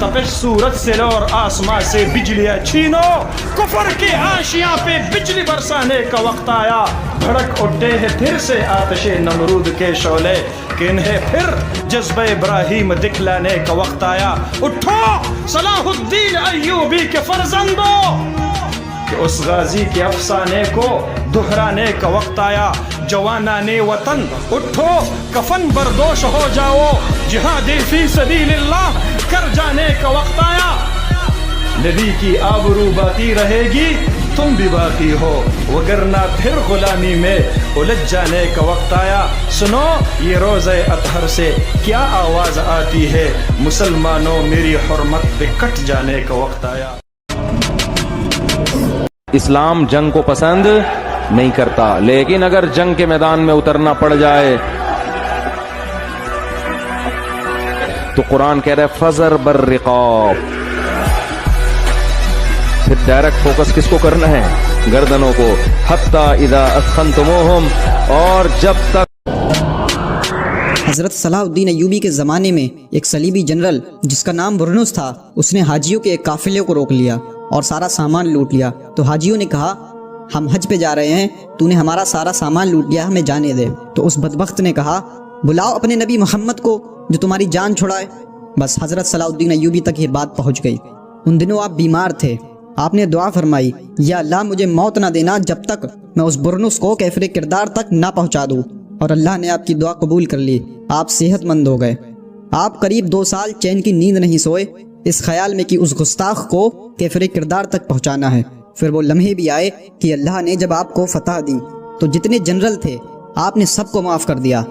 तपिश सूरज से लो और आसमां से बिजलियां छीनो, कुफर के आशियां पे बिजली बरसाने का वक्त आया। भड़क उठे हैं फिर से आतिशे नमरूद के शोले, कि इन्हें फिर जज्बे इब्राहिम दिखलाने का वक्त आया। उठो सलाहुद्दीन अय्यूबी के फर्जंदो, कि उस गाजी के अफसाने को दोहराने का वक्त आया। जवानाने वतन उठो, कफन बरदोश हो जाओ, जिहादी फी सबीलिल्लाह कर जाने का वक्त आया। नबी की आबरू बाकी रहेगी, तुम भी बाकी हो, वगरना फिर गुलामी में उलझ जाने का वक्त आया। सुनो ये रोज़े अतहर से क्या आवाज़ आती है, मुसलमानों मेरी हुर्मत पे कट जाने का वक्त आया। इस्लाम जंग को पसंद नहीं करता, लेकिन अगर जंग के मैदान में उतरना पड़ जाए तो कुरान कह रहा है फजर बर रिकाब। फिर डायरेक्ट फोकस किसको करना है? गर्दनों को। हत्ता इदा अस्खन्तुमूहुम, और जब तक हज़रत सलाहुद्दीन अय्यूबी के ज़माने में एक सलीबी जनरल जिसका नाम बुरनुस था, उसने हाजियों के एक काफिले को रोक लिया और सारा सामान लूट लिया। तो हाजियों ने कहा हम हज पे जा रहे हैं, तूने हमारा सारा सामान लूट लिया, हमें जाने दे। तो उस बदबख्त ने कहा बुलाओ अपने नबी मोहम्मद को जो तुम्हारी जान छुड़ाए। बस हज़रत सलाहुद्दीन अय्यूबी तक ये बात पहुँच गई। उन दिनों आप बीमार थे, आपने दुआ फरमाई या अल्लाह मुझे मौत ना देना जब तक मैं उस बुरनुस को कैफिर किरदार तक ना पहुँचा दूँ, और अल्लाह ने आपकी दुआ कबूल कर ली। आप सेहतमंद हो गए। आप करीब 2 साल चैन की नींद नहीं सोए, इस ख्याल में कि उस गुस्ताख को कैफिर किरदार तक पहुंचाना है। फिर वो लम्हे भी आए कि अल्लाह ने जब आपको फतह दी तो जितने जनरल थे आपने सबको माफ़ कर दिया,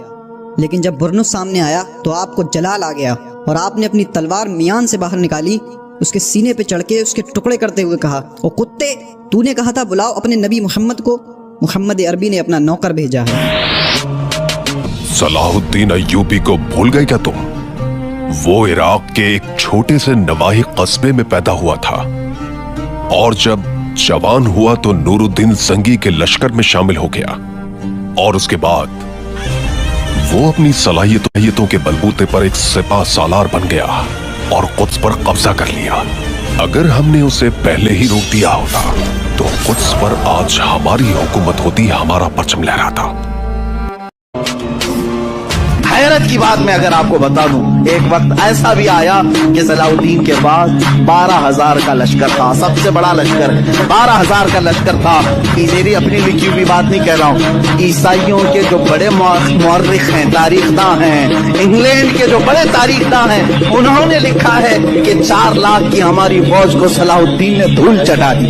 लेकिन जब बुरनुस सामने आया तो आपको जलाल आ गया और आपने अपनी तलवार मियान से बाहर निकाली, उसके सीने पे चढ़ के उसके टुकड़े करते हुए कहा ओ कुत्ते, तूने कहा था बुलाओ अपने नबी मोहम्मद को, मोहम्मद अरबी ने अपना नौकर भेजा है। सलाहुद्दीन अय्यूबी को भूल गए क्या तुम? वो इराक के एक छोटे से नवाही कस्बे में पैदा हुआ था, और जब जवान हुआ तो नूरुद्दीन जंगी के लश्कर में शामिल हो गया, और उसके बाद वो अपनी सलाहियतों के बलबूते पर एक सिपा सालार बन गया और कुद्स पर कब्जा कर लिया। अगर हमने उसे पहले ही रोक दिया होता तो कुद्स पर आज हमारी हुकूमत होती, हमारा परचम लहराता। हैरत की बात मैं अगर आपको बता दूं, एक वक्त ऐसा भी आया कि सलाहुद्दीन के पास 12,000 का लश्कर था, सबसे बड़ा लश्कर 12,000 का लश्कर था। मेरी अपनी लिखी हुई बात नहीं कह रहा हूँ, ईसाइयों के जो बड़े मुअर्रिख हैं, तारीखदां हैं, इंग्लैंड के जो बड़े तारीखदां हैं, उन्होंने लिखा है कि 4 लाख की हमारी फौज को सलाहुद्दीन ने धूल चटा दी।